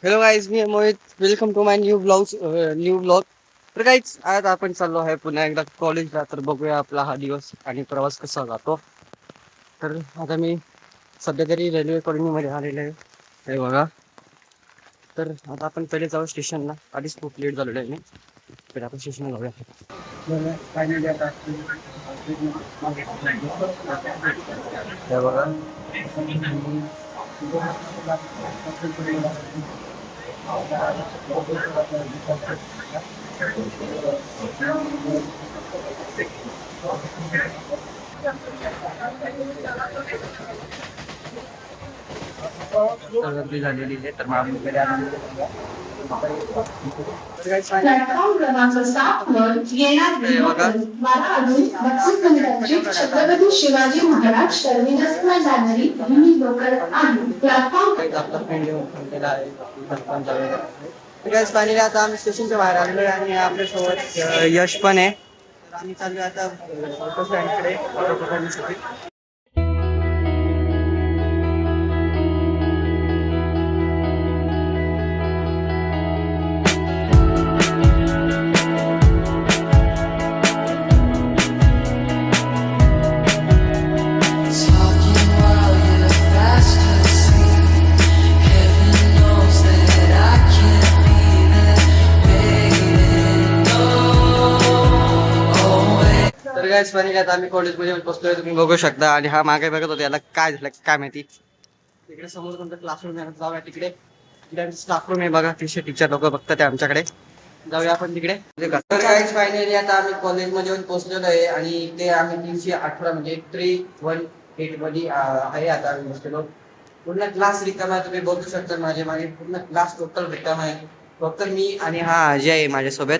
Hello guys, मी Mohit. Welcome to my new blog. तर काहीच आज आपण चाललो आहे पुन्हा एकदा कॉलेजला. तर बघूया आपला हा दिवस आणि प्रवास कसा जातो. तर आता मी सध्या तरी रेल्वे कॉलनीमध्ये आलेलो आहे, हे बघा. तर आता आपण पहिले जाऊ स्टेशनला. आधीच खूप लेट झालेलो आहे मी. तर आपण स्टेशनला जाऊया. फायनली आता हे बघा. गर्दी झालेली आहे, तर मग प्लॅटफॉर्म क्रमांक 7 वर येणारी लोकल 12 वाजून 32 मिनिटांची छत्रपती शिवाजी महाराज टर्मिनसला जाणारी पहिली लोकल आहे. प्लॅटफॉर्म फायनली आता आम्ही स्टेशनच्या बाहेर आलेलो आहे आणि आपल्यासोबत यश पण आहे. तर आम्ही चाललो आता ऑटो स्टँडकडे ऑटो पकडण्यासाठी. Talking while you're fast asleep. Heaven knows that I can't be there waiting. Oh, wait. तर काय फायनली आता आम्ही कॉलेजमध्ये बसतोय, तुम्ही बघू शकता. आणि हा मागे बघत होता, याला काय झालं काय माहिती. तिकडे समोर तुमचा क्लासरूम आहे, जाऊया तिकडे. तिकडे स्टाफ रूम आहे बघा, टीचर लोक बघतात ते आमच्याकडे. जाऊया आपण तिकडे. तर काय फायनली आता आम्ही कॉलेजमध्ये येऊन पोहोचलेलो आहे आणि ते आम्ही 318 म्हणजे 318 मध्ये आहे. आता आम्ही बसलेलो. पूर्ण क्लास रिकामा आहे, तुम्ही बघू शकता. माझे मागे पूर्ण क्लास टोटल रिकामा आहे. फक्त मी आणि हा अजय आहे माझ्यासोबत.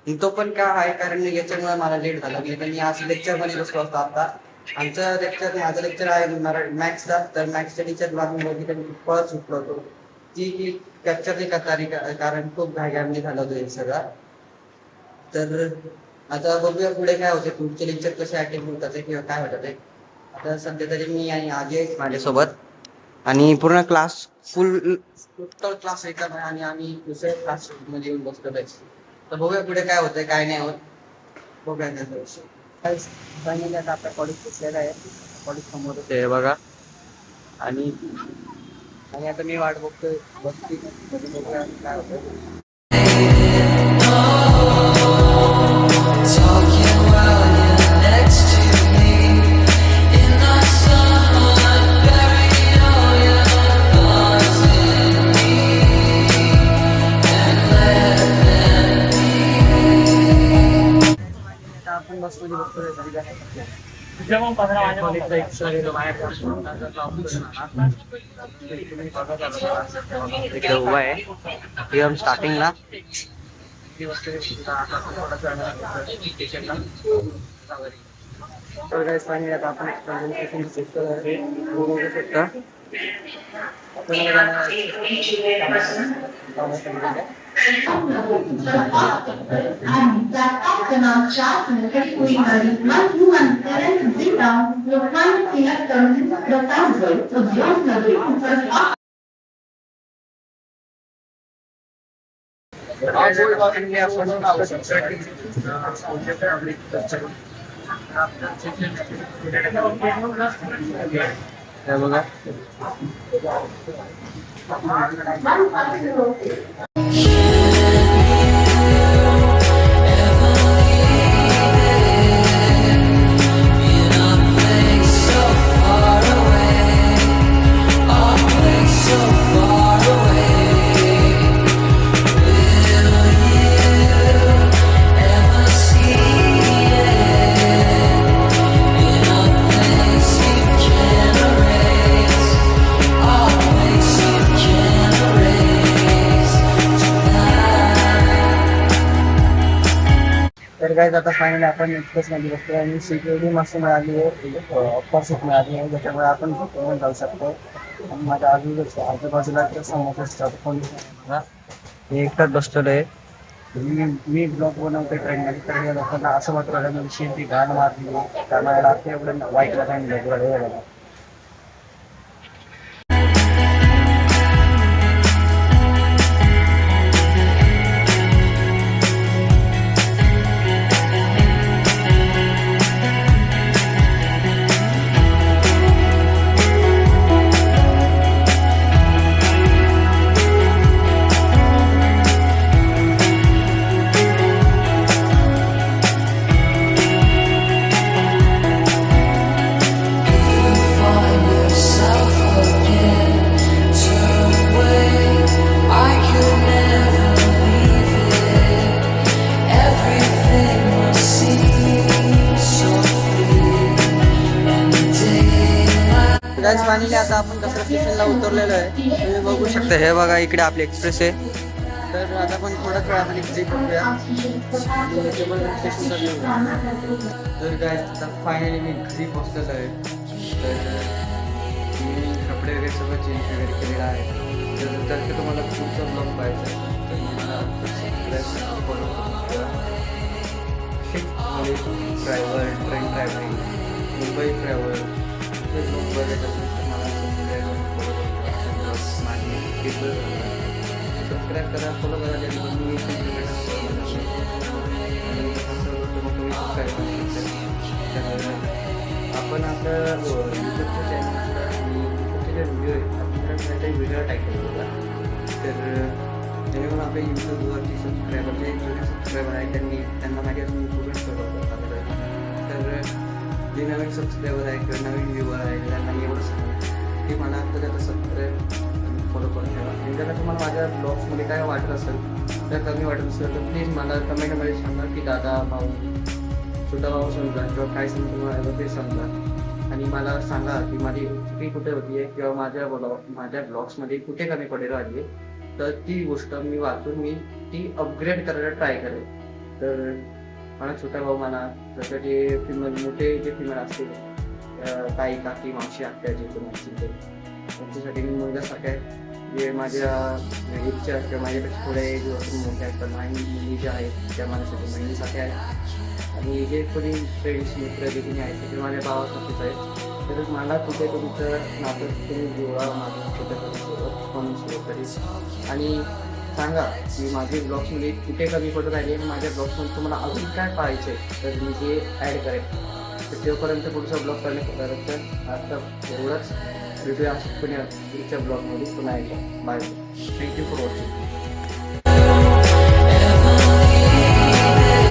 तो पण का आहे कारण याच्यामुळे मला लेट झाला. मी त्यांनी आज लेक्चर मध्ये बसलो असतो. आता आमचं लेक्चर, माझं लेक्चर आहे मॅथ्सचा. तर मॅथ्सच्या टीचरला आम्ही बघितलं पळत सुटलो होतो. ती कॅप्चर नाही करता कारण खूप घाईघाईमध्ये झालं होतं हे सगळं. तर आता बघूया पुढे काय होते, पुढचे लेक्चर कसे अटेंड होतात किंवा काय होतात ते. आता सध्या तरी मी आणि अजय माझ्यासोबत आणि पूर्ण क्लास फुल टोटल क्लास रिकामा आहे आणि आम्ही दुसऱ्या क्लास मध्ये येऊन बसलो आहे. तर बघूया पुढे काय होतंय काय नाही होत. बघूया त्याचा विषय. फायनली आता आपला कॉलेज पोचलेला आहे. कॉलेज समोर आहे बघा. आणि आणि आता मी वाट बघतोय बसती. बघूया काय होतं. Talking while you're next to me. In the sun, bury all your thoughts in me and let them be. आता आपण बसमध्ये बघतोय घरी जाण्यासाठी. कॉलेजचा एक सर आहे, बाहेर जाऊन तुम्ही बघत असाल. तिकडे उभा आहे एकदम स्टार्टिंगला. तर काय फायनली आता आपण बघू शकता. आणि प्लॅटफॉर्म क्रमांक 4 वर कोई गाड़ी मध्य जिला लोकमान्य टिळक टर्मिनस प्रतापगड उद्योगनगरी सुपरफास्ट. हे बघा. In a place so far away, a place so far away. Will you ever see it? In a place you can't erase, a place you can't erase tonight. तर काय आता फायनली आपण express मध्ये बसतोय आणि security मस्त मिळाली आहे, ऑफर सीट मिळाली आहे, ज्याच्यामुळे आपण झोपून जाऊ शकतो. आणि माझ्या आजूबाजूला समोर फोन एकटाच बसलेलो आहे. मी ब्लॉग बनवतोय ट्रेनमध्ये. तर या लोकांना असं वाटतं मी शेती घाण मारली त्यामुळे रात्री एवढं वाईट लागलं. स्टेशनला उतरलेलो आहे. तुम्ही बघू शकता, हे बघा इकडे आपली एक्सप्रेस आहे. तर आता आपण थोड्या वेळामध्ये घरी पोहोचूया. स्टेशनचा व्ह्यू. तर काय आता फायनली मी घरी पोहोचलेलो आहे. तर मी कपडे वगैरे सगळं चेंज वगैरे केलेलं आहे. तर तुम्हाला पुढचा ब्लॉग पाहायचा आहे तर मला फॉलो करा. ड्रायव्हर, ट्रेन ड्रायव्हरिंग, मुंबई ट्रॅव्हल हे ब्लॉग बघायचं असेल तर मला सबस्क्राईब करा, फॉलो करा. जेणेकरून मी आपण आपल्या यूट्यूबच्या चॅनलला आणि यूट्यूबचे जे व्हिडिओ आहेत आपण काही व्हिडिओ टाईप केला होता. तर जेणेकरून आपल्या यूट्यूबवरती सबस्क्रायबर जे जुने सबस्क्रायबर आहेत त्यांना माझ्या इम्प्रूव्हमेंट करतात. तर जे नवीन सबस्क्रायबर आहे किंवा नवीन व्ह्यूवर आहे त्यांना एवढं सांगा की मला आता त्याचा सबस्क्राईब फॉलो करून ठेवा. आणि जर तुम्हाला माझ्या ब्लॉग्समध्ये काय वाटत असेल तर कमी वाटत असेल तर प्लीज मला कमेंटमध्ये सांगा की दादा, भाऊ, छोटा भाऊ समजा किंवा काय समजा तुम्हाला ते समजा. आणि मला सांगा की माझी चुकी कुठे होती आहे किंवा माझ्या ब्लॉग्समध्ये कुठे कमी पडेल राहिली आहे. तर ती गोष्ट मी वाचून मी ती अपग्रेड करायला ट्राय करेल. तर मला छोटा भाऊ म्हणा, जसं जे फिमेल मोठे जे फिमेल असतील ताई, काकी, मावशी, आत्या जे कोणी असतील ते त्यांच्यासाठी मी मुलगासारखं आहे. जे माझ्या एजच्या किंवा माझ्यापेक्षा थोड्या एज मोठ्या आहेत पण माझी मुली ज्या आहेत त्या माझ्यासाठी बहिणीसारख्या आहेत. आणि जे कोणी फ्रेंड्स मित्र जे कोणी आहेत ते माझ्या भावासारखेच आहेत. तर मला कुठे तुमचं नातं तुम्ही जुळा माझं छोट्यासोबत तरी आणि सांगा की माझे ब्लॉग्समध्ये कुठे कमी पडत राहिले आणि माझ्या ब्लॉग्समध्ये तुम्हाला अजून काय पाहायचं आहे तर मी ते ॲड करेन. तर तेव्हापर्यंत पुढचा ब्लॉग करण्यापर्यंत आता एवढंच. भेटूया पुढच्या ब्लॉगमध्ये पुन्हा एकदा. बाय. Thank you for watching.